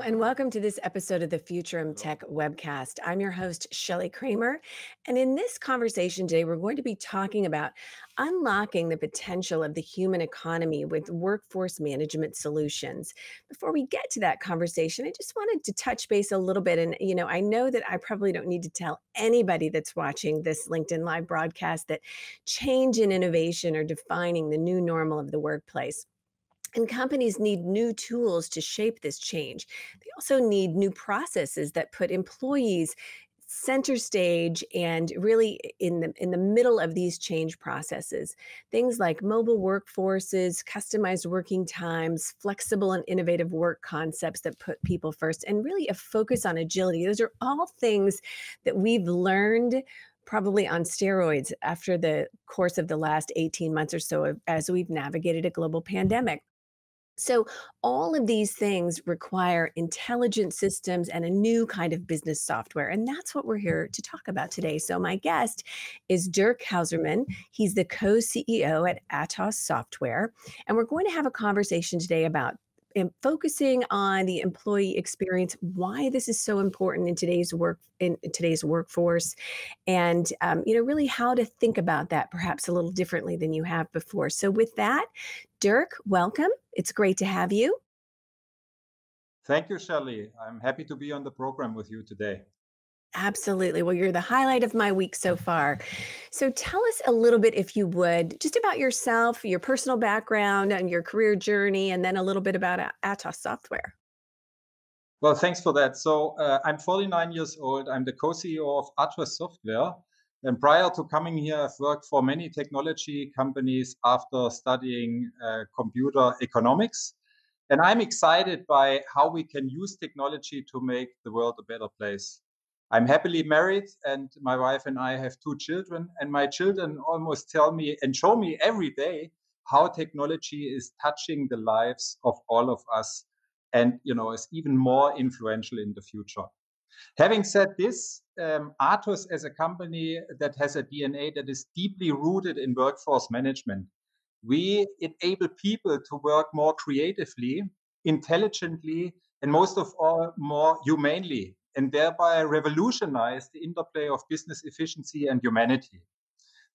and welcome to this episode of the Futurum Tech Webcast. I'm your host, Shelly Kramer. And in this conversation today, we're going to be talking about unlocking the potential of the human economy with workforce management solutions. Before we get to that conversation, I just wanted to touch base a little bit. And, I know that I probably don't need to tell anybody that's watching this LinkedIn Live broadcast that change and innovation are defining the new normal of the workplace. And companies need new tools to shape this change. They also need new processes that put employees center stage and really in the middle of these change processes. Things like mobile workforces, customized working times, flexible and innovative work concepts that put people first, and really a focus on agility. Those are all things that we've learned probably on steroids after the course of the last 18 months or so as we've navigated a global pandemic. So all of these things require intelligent systems and a new kind of business software. And that's what we're here to talk about today. So my guest is Dirk Häußermann. He's the co-CEO at Atos Software. And we're going to have a conversation today about focusing on the employee experience, why this is so important in today's workforce, and really how to think about that perhaps a little differently than you have before. So with that, Dirk, welcome. It's great to have you. Thank you, Shelly. I'm happy to be on the program with you today. Absolutely. Well, you're the highlight of my week so far. So tell us a little bit, if you would, just about yourself, your personal background and your career journey, and then a little bit about Atos Software. Well, thanks for that. So I'm 49 years old. I'm the co-CEO of Atos Software. And prior to coming here, I've worked for many technology companies after studying computer economics. And I'm excited by how we can use technology to make the world a better place. I'm happily married, and my wife and I have 2 children. And my children almost tell me and show me every day how technology is touching the lives of all of us, and is even more influential in the future. Having said this, Atos as a company that has a DNA that is deeply rooted in workforce management, we enable people to work more creatively, intelligently, and most of all, more humanely, and thereby revolutionize the interplay of business efficiency and humanity.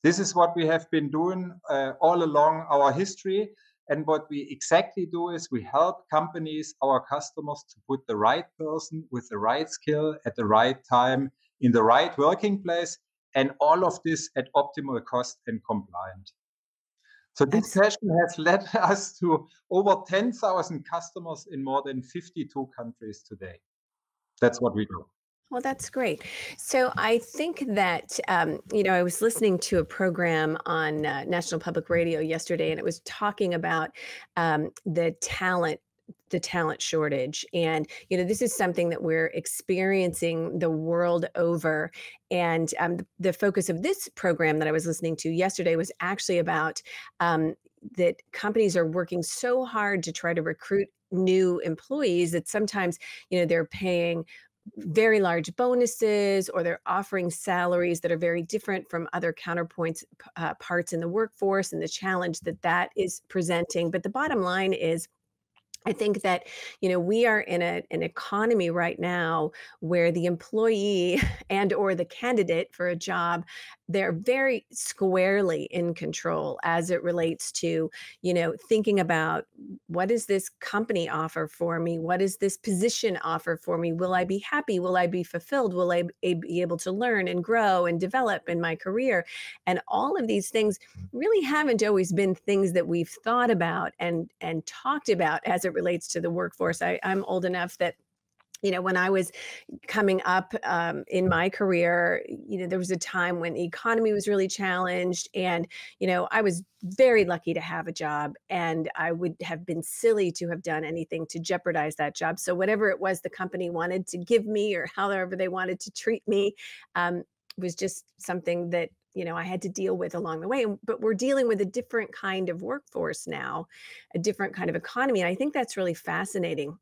This is what we have been doing all along our history. And what we exactly do is we help companies, our customers, to put the right person with the right skill at the right time in the right working place, and all of this at optimal cost and compliant. So this passion has led us to over 10,000 customers in more than 52 countries today. That's what we do. Well, that's great. So I think that, I was listening to a program on National Public Radio yesterday, and it was talking about the talent shortage. And, this is something that we're experiencing the world over. And the focus of this program that I was listening to yesterday was actually about that companies are working so hard to try to recruit new employees that sometimes, they're paying very large bonuses, or they're offering salaries that are very different from other counterpoints, parts in the workforce, and the challenge that is presenting. But the bottom line is, I think that, we are in an economy right now where the employee and or the candidate for a job, they're very squarely in control as it relates to, thinking about, what does this company offer for me? What does this position offer for me? Will I be happy? Will I be fulfilled? Will I be able to learn and grow and develop in my career? And all of these things really haven't always been things that we've thought about and talked about as it relates to the workforce. I'm old enough that, when I was coming up in my career, there was a time when the economy was really challenged, and, I was very lucky to have a job, and I would have been silly to have done anything to jeopardize that job. So whatever it was the company wanted to give me, or however they wanted to treat me, was just something that, I had to deal with along the way. But we're dealing with a different kind of workforce now, a different kind of economy. And I think that's really fascinating.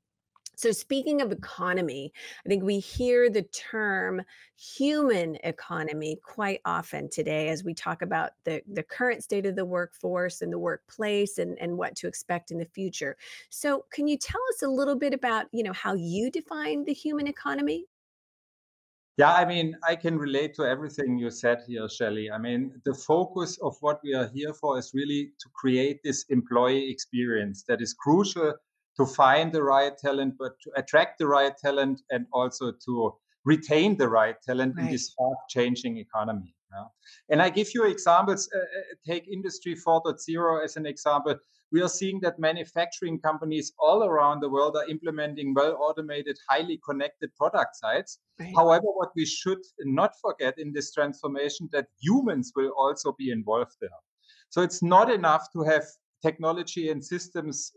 So, speaking of economy, I think we hear the term human economy quite often today as we talk about the current state of the workforce and the workplace and what to expect in the future. So, can you tell us a little bit about, how you define the human economy? Yeah, I mean, I can relate to everything you said here, Shelly. I mean, the focus of what we are here for is really to create this employee experience that is crucial to find the right talent, but to attract the right talent and also to retain the right talent in Right, this fast changing economy. Yeah. And I give you examples. Take Industry 4.0 as an example. We are seeing that manufacturing companies all around the world are implementing well automated, highly connected product sites. right, However, what we should not forget in this transformation that humans will also be involved there. So it's not enough to have technology and systems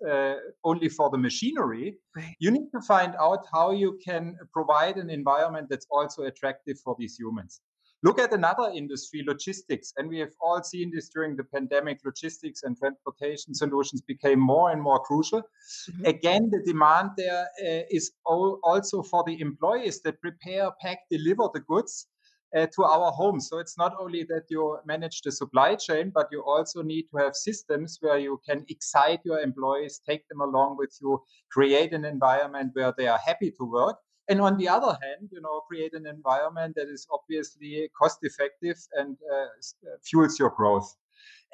only for the machinery. right. You need to find out how you can provide an environment that's also attractive for these humans. Look at another industry, logistics, and we have all seen this during the pandemic. Logistics and transportation solutions became more and more crucial. Mhm. Again, the demand there is also for the employees that prepare, pack, deliver the goods to our homes. So it's not only that you manage the supply chain, but you also need to have systems where you can excite your employees, take them along with you, create an environment where they are happy to work. And on the other hand, create an environment that is obviously cost effective and fuels your growth.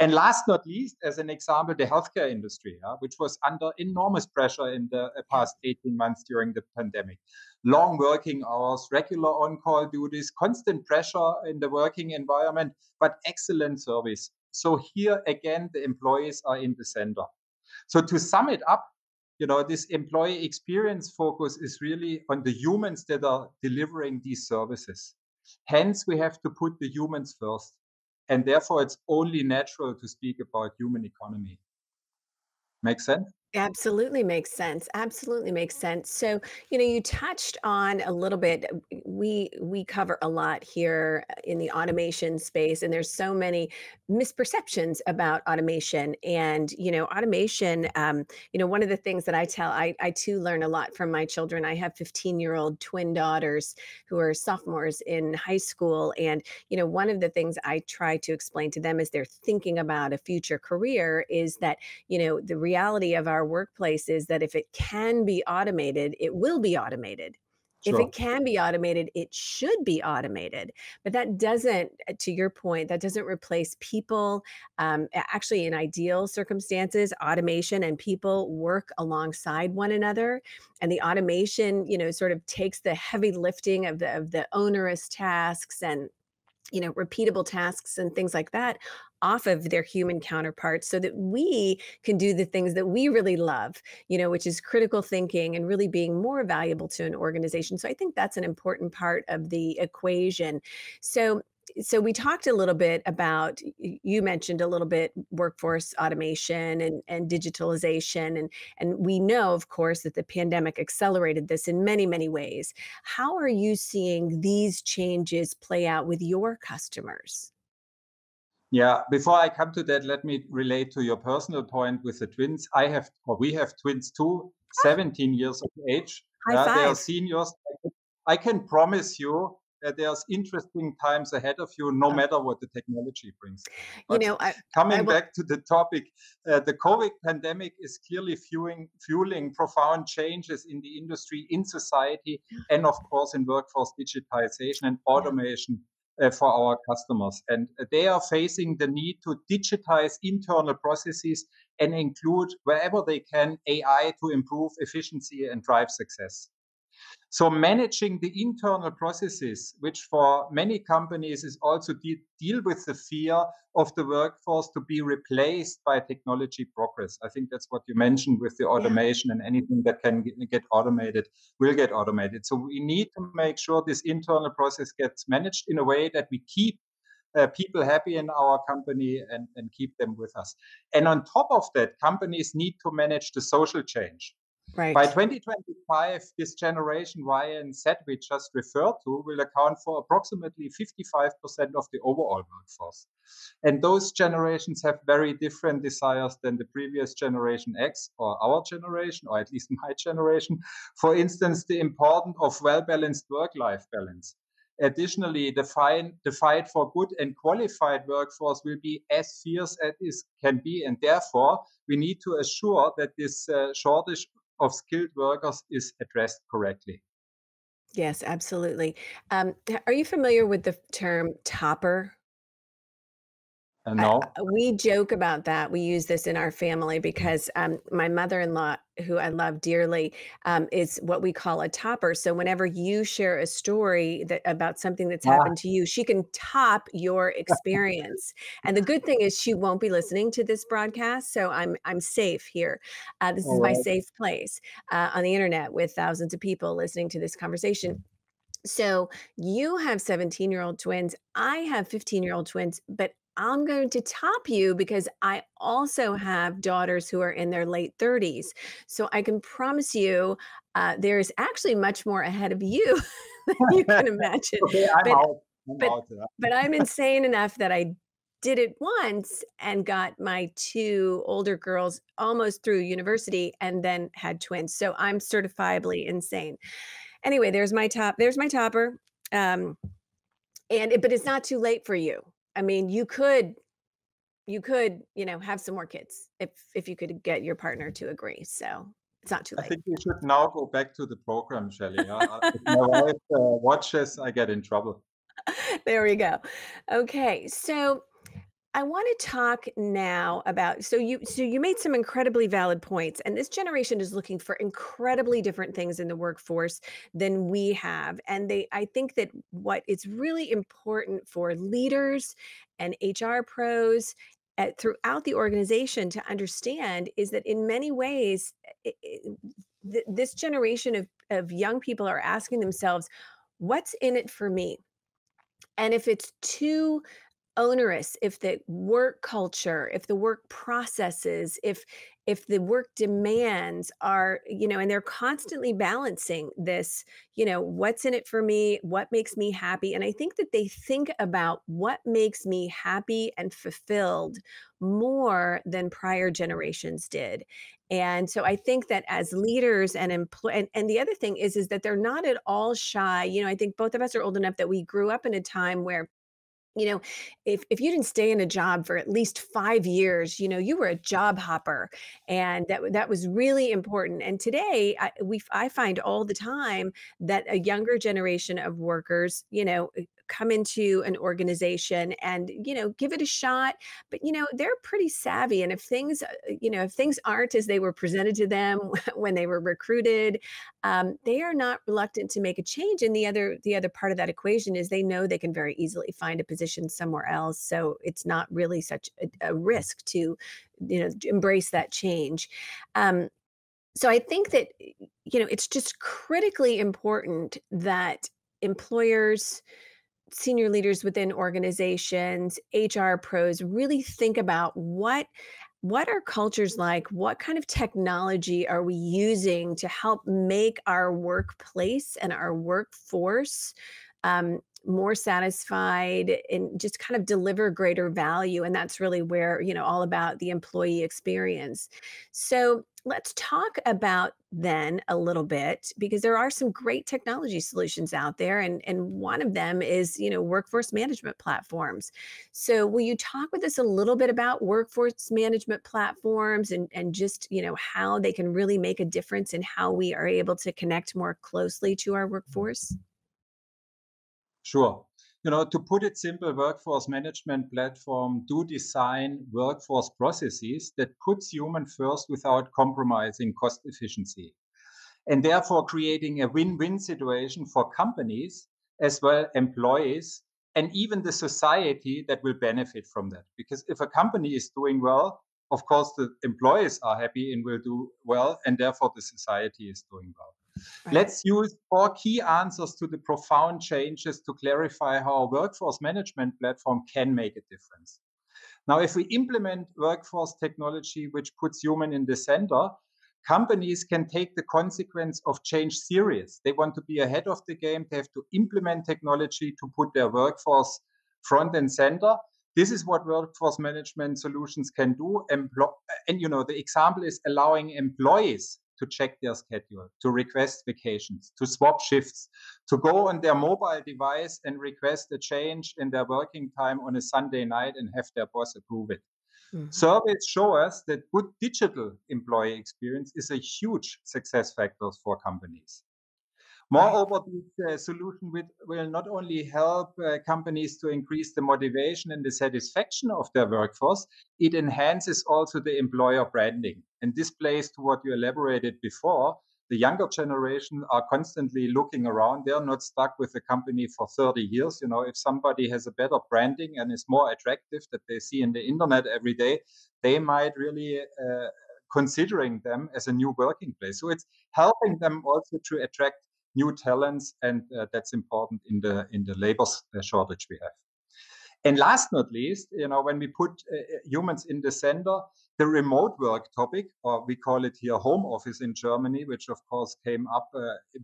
And last not least, as an example, the healthcare industry, which was under enormous pressure in the Yeah. past 18 months during the pandemic. Long working hours, regular on call duties, constant pressure in the working environment, but excellent service. So here again, the employees are in the center. So to sum it up, this employee experience focus is really on the humans that are delivering these services. Hence, we have to put the humans first. And therefore, it's only natural to speak about human economy. Make sense? Absolutely makes sense. Absolutely makes sense. So, you touched on a little bit. We cover a lot here in the automation space, and there's so many misperceptions about automation. And automation. One of the things that I too learn a lot from my children. I have 15-year-old twin daughters who are sophomores in high school, and one of the things I try to explain to them as they're thinking about a future career is that the reality of our workplace is that if it can be automated, it will be automated. If it Sure. can be automated, it should be automated. But that doesn't, to your point, that doesn't replace people. Actually, in ideal circumstances, automation and people work alongside one another. And the automation, sort of takes the heavy lifting of the onerous tasks and repeatable tasks and things like that off of their human counterparts so that we can do the things that we really love, which is critical thinking and really being more valuable to an organization. So I think that's an important part of the equation. So so we talked a little bit about you mentioned a little bit workforce automation and digitalization and we know of course that the pandemic accelerated this in many many ways. How are you seeing these changes play out with your customers? Yeah. Before I come to that, let me relate to your personal point with the twins. We have twins too, 17 years of age. High They are five. seniors. I can promise you that there's interesting times ahead of you, no Oh, matter what the technology brings. you But know, I coming will. back to the topic, the COVID pandemic is clearly fueling profound changes in the industry, in society, and of course in workforce digitization and Yeah. automation for our customers. And they are facing the need to digitize internal processes and include wherever they can AI to improve efficiency and drive success. So managing the internal processes, which for many companies is also deal with the fear of the workforce to be replaced by technology progress. I think that's what you mentioned with the Yeah. automation, and anything that can get automated will get automated. So we need to make sure this internal process gets managed in a way that we keep people happy in our company and keep them with us. And on top of that, companies need to manage the social change. By Right. 2025, this generation Y and Z we just referred to will account for approximately 55% of the overall workforce. And those generations have very different desires than the previous generation X or our generation, or at least my generation. For instance, the importance of well-balanced work-life balance. Additionally, the fight for good and qualified workforce will be as fierce as it can be, and therefore we need to assure that this shortage of skilled workers is addressed correctly. Yes, absolutely. Are you familiar with the term topper? No. We joke about that. We use this in our family because my mother-in-law, who I love dearly, is what we call a topper. So whenever you share a story about something that's Ah, happened to you, she can top your experience. And the good thing is she won't be listening to this broadcast, so I'm safe here. This is all my right. safe place on the internet with thousands of people listening to this conversation. So you have 17-year-old twins. I have 15-year-old twins, but I'm going to top you because I also have daughters who are in their late 30s. So I can promise you there's actually much more ahead of you than you can imagine. Okay, I'm But out. I'm but out. Yeah. but I'm insane enough that I did it once and got my two older girls almost through university and then had twins. So I'm certifiably insane. Anyway, there's my topper, um, but it's not too late for you. I mean, you could, have some more kids if you could get your partner to agree, so it's not too I late. think we should now go back to the program, Shelly. If my wife watches, I get in trouble. There we go. Okay, so I want to talk now about so you made some incredibly valid points, and this generation is looking for incredibly different things in the workforce than we have. And I think that what is really important for leaders and HR pros throughout the organization to understand is that in many ways, this generation of young people are asking themselves, "What's in it for me?" And if it's too onerous, if the work culture, if the work processes, if the work demands are, and they're constantly balancing this, what's in it for me, what makes me happy. And I think that they think about what makes me happy and fulfilled more than prior generations did. And so I think that as leaders and and the other thing is that they're not at all shy. I think both of us are old enough that we grew up in a time where you know, if you didn't stay in a job for at least 5 years, you were a job hopper, and that was really important. And today, I find all the time that a younger generation of workers, come into an organization and, give it a shot, but, they're pretty savvy. And if things aren't as they were presented to them when they were recruited, they are not reluctant to make a change. And the other part of that equation is they know they can very easily find a position somewhere else. So it's not really such a risk to, to embrace that change. So I think that, it's just critically important that employers, senior leaders within organizations, HR pros really think about what are cultures like? What kind of technology are we using to help make our workplace and our workforce more satisfied and just kind of deliver greater value? And that's really where, all about the employee experience. So let's talk about then a little bit because there are some great technology solutions out there. And one of them is, workforce management platforms. So will you talk with us a little bit about workforce management platforms and just, how they can really make a difference in how we are able to connect more closely to our workforce? Sure. To put it simple, workforce management platform do design workforce processes that puts human first without compromising cost efficiency, and therefore creating a win-win situation for companies as well employees and even the society that will benefit from that. Because if a company is doing well, of course the employees are happy and will do well, and therefore the society is doing well. Right. Let's use four key answers to the profound changes to clarify how a workforce management platform can make a difference. Now, if we implement workforce technology which puts human in the center, companies can take the consequence of change serious. They want to be ahead of the game. They have to implement technology to put their workforce front and center. This is what workforce management solutions can do. And the example is allowing employees to check their schedule, to request vacations, to swap shifts, to go on their mobile device and request a change in their working time on a Sunday night and have their boss approve it. Mm-hmm. Surveys show us that good digital employee experience is a huge success factor for companies. Moreover, this solution will not only help companies to increase the motivation and the satisfaction of their workforce, it enhances also the employer branding. And this plays to what you elaborated before. The younger generation are constantly looking around. They're not stuck with the company for 30 years. If somebody has a better branding and is more attractive that they see in the internet every day, they might really considering them as a new working place. So it's helping them also to attract new talents, and that's important in the labor shortage we have. And last not least, when we put humans in the center, the remote work topic, or we call it here home office in Germany, which of course came up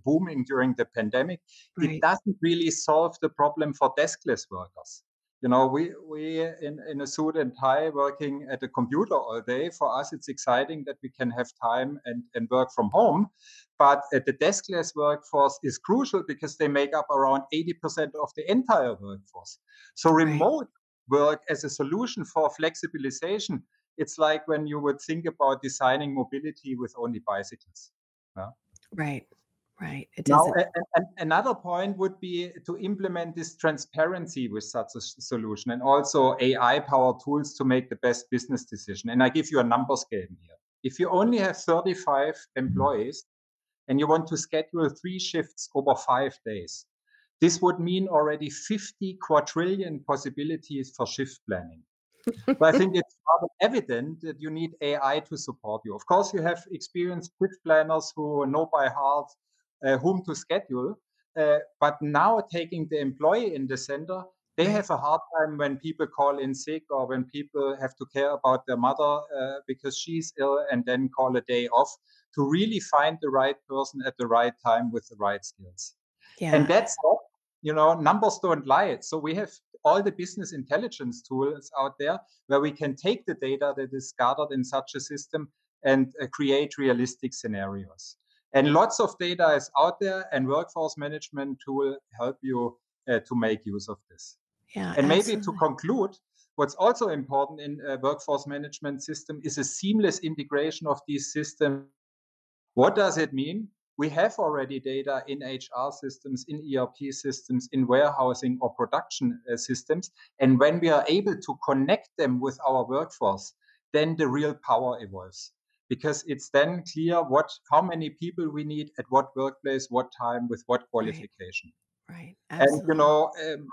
booming during the pandemic, right. It doesn't really solve the problem for deskless workers. We in a suit and tie working at a computer all day. For us, it's exciting that we can have time and work from home. But the deskless workforce is crucial because they make up around 80% of the entire workforce. So remote work as a solution for flexibilization, it's like when you would think about designing mobility with only bicycles. Yeah? Right. Right. It doesn't. Now, another point would be to implement this transparency with such a solution, and also AI-powered tools to make the best business decision. And I give you a numbers game here. If you only have 35 employees and you want to schedule 3 shifts over 5 days, this would mean already 50 quadrillion possibilities for shift planning. But I think it's rather evident that you need AI to support you. Of course, you have experienced shift planners who know by heart whom to schedule. But now taking the employee in the center, they have a hard time when people call in sick or when people have to care about their mother because she's ill and then call a day off to really find the right person at the right time with the right skills. Yeah. And that's numbers don't lie. So we have all the business intelligence tools out there where we can take the data that is gathered in such a system and create realistic scenarios. And lots of data is out there, and workforce management tool help you to make use of this. Yeah, and absolutely. Maybe to conclude, what's also important in a workforce management system is a seamless integration of these systems. What does it mean? We have already data in HR systems, in ERP systems, in warehousing or production systems. And when we are able to connect them with our workforce, then the real power evolves. Because it's then clear how many people we need at what workplace, what time, with what qualification. Right. Absolutely. And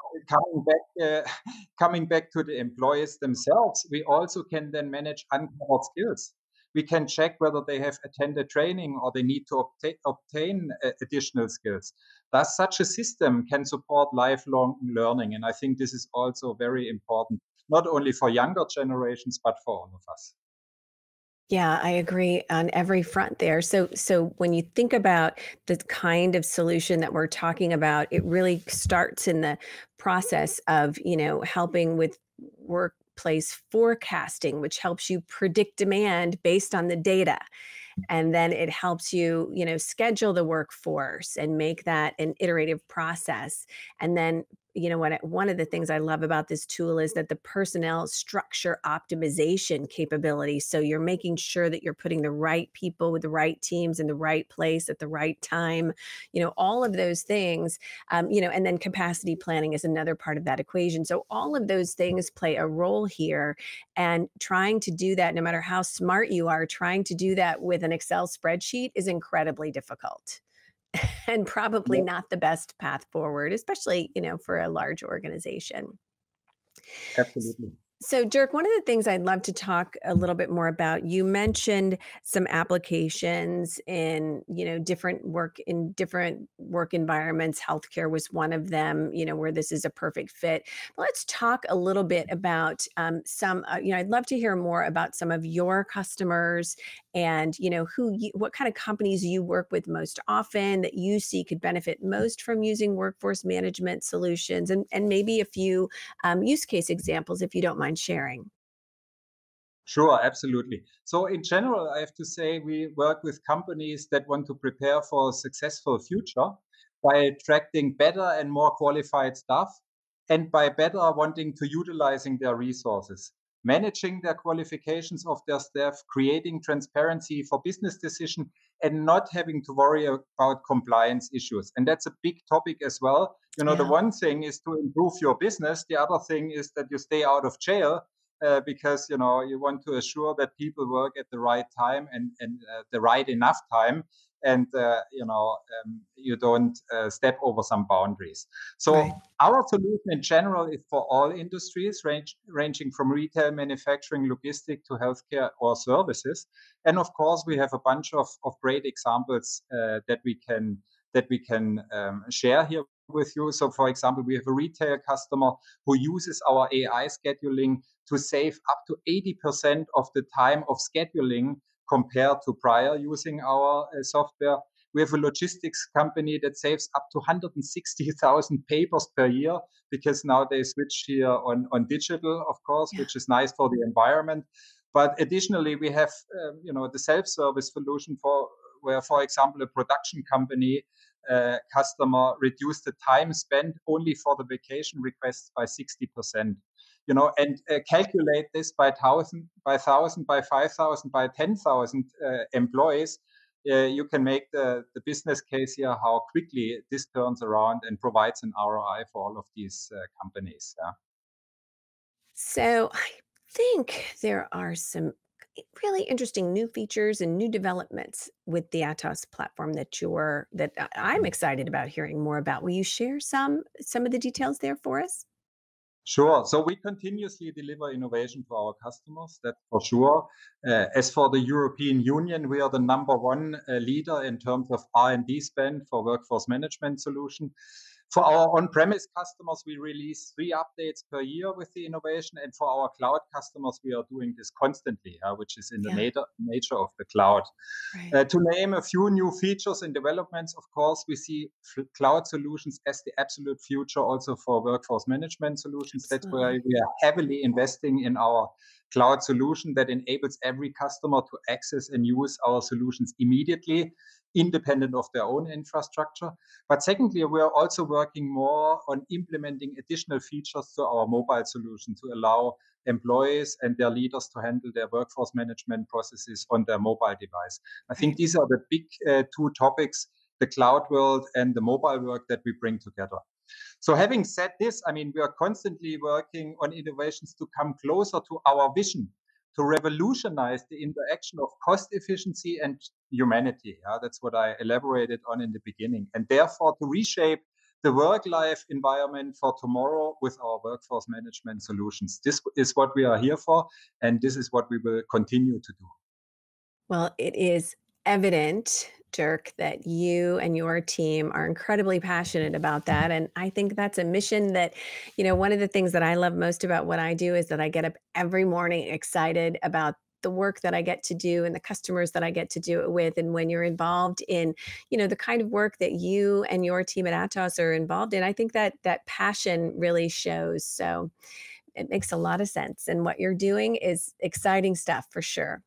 coming back to the employees themselves, we also can then manage uncovered skills. We can check whether they have attended training or they need to obtain additional skills. Thus, such a system can support lifelong learning, and I think this is also very important, not only for younger generations but for all of us. Yeah, I agree on every front there. So when you think about the kind of solution that we're talking about, it really starts in the process of, helping with workplace forecasting, which helps you predict demand based on the data. And then it helps you, schedule the workforce and make that an iterative process. And then, one of the things I love about this tool is that the personnel structure optimization capability. So you're making sure that you're putting the right people with the right teams in the right place at the right time, all of those things, and then capacity planning is another part of that equation. So all of those things play a role here, and trying to do that, no matter how smart you are, trying to do that with an Excel spreadsheet is incredibly difficult. And probably not the best path forward, especially, for a large organization. Absolutely. So, Dirk, one of the things I'd love to talk a little bit more about, you mentioned some applications in, different work environments. Healthcare was one of them, where this is a perfect fit. But let's talk a little bit about some, I'd love to hear more about some of your customers and what kind of companies you work with most often that you see could benefit most from using workforce management solutions, and maybe a few use case examples if you don't mind sharing. Sure, absolutely. So in general, I have to say we work with companies that want to prepare for a successful future by attracting better and more qualified staff, and by better wanting to utilizing their resources, managing their qualifications of their staff, creating transparency for business decision, and not having to worry about compliance issues. And that's a big topic as well. The Yeah, one thing is to improve your business. The other thing is that you stay out of jail, because you want to assure that people work at the right time, and the right enough time, and you don't step over some boundaries. right. So our solution in general is for all industries, ranging from retail, manufacturing, logistic to healthcare or services. And of course, we have a bunch of great examples that we can share here with you. So, for example, we have a retail customer who uses our AI scheduling to save up to 80% of the time of scheduling compared to prior using our software. We have a logistics company that saves up to 160,000 papers per year, because now they switch here on digital, of course, Yeah. which is nice for the environment. But additionally, we have the self-service solution where, for example, a production company customer reduced the time spent only for the vacation requests by 60%. And calculate this by 1,000, by 5,000, by 10,000 employees. You can make the business case here how quickly this turns around and provides an ROI for all of these companies. Yeah. So I think there are some really interesting new features and new developments with the Atos platform that I'm excited about hearing more about. Will you share some of the details there for us? Sure. So we continuously deliver innovation to our customers, that's for sure. As for the European Union, we are the number one leader in terms of R&D spend for workforce management solution. For our on-premise customers, we release 3 updates per year with the innovation. And for our cloud customers, we are doing this constantly, which is in the Yeah, nature of the cloud. right. To name a few new features and developments, of course, we see cloud solutions as the absolute future also for workforce management solutions. That's why Absolutely. we are heavily investing in our cloud solution that enables every customer to access and use our solutions immediately, independent of their own infrastructure. But secondly, we are also working more on implementing additional features to our mobile solution to allow employees and their leaders to handle their workforce management processes on their mobile device. I think Right. these are the big 2 topics, the cloud world and the mobile work that we bring together. So having said this, I mean, we are constantly working on innovations to come closer to our vision, to revolutionize the interaction of cost efficiency and humanity. That's what I elaborated on in the beginning. And therefore, to reshape the work-life environment for tomorrow with our workforce management solutions. This is what we are here for, and this is what we will continue to do. Well, it is evident, Dirk, that you and your team are incredibly passionate about that. And I think that's a mission that one of the things that I love most about what I do is that I get up every morning excited about the work that I get to do and the customers that I get to do it with. And when you're involved in the kind of work that you and your team at Atos are involved in, I think that that passion really shows. So it makes a lot of sense. And what you're doing is exciting stuff for sure.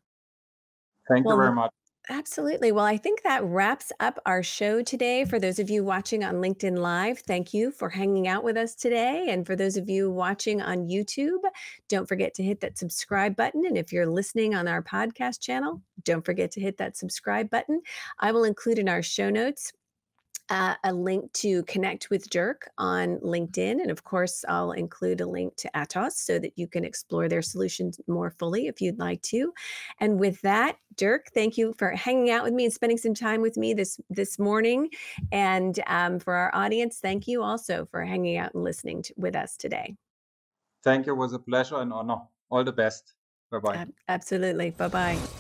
Thank you very Well, much. absolutely. Well, I think that wraps up our show today. For those of you watching on LinkedIn Live, thank you for hanging out with us today. And for those of you watching on YouTube, don't forget to hit that subscribe button. And if you're listening on our podcast channel, don't forget to hit that subscribe button. I will include in our show notes a link to connect with Dirk on LinkedIn. And of course, I'll include a link to Atos so that you can explore their solutions more fully if you'd like to. And with that, Dirk, thank you for hanging out with me and spending some time with me this morning. And for our audience, thank you also for hanging out and listening with us today. Thank you. It was a pleasure and honor. All the best. Bye bye. Absolutely. Bye bye.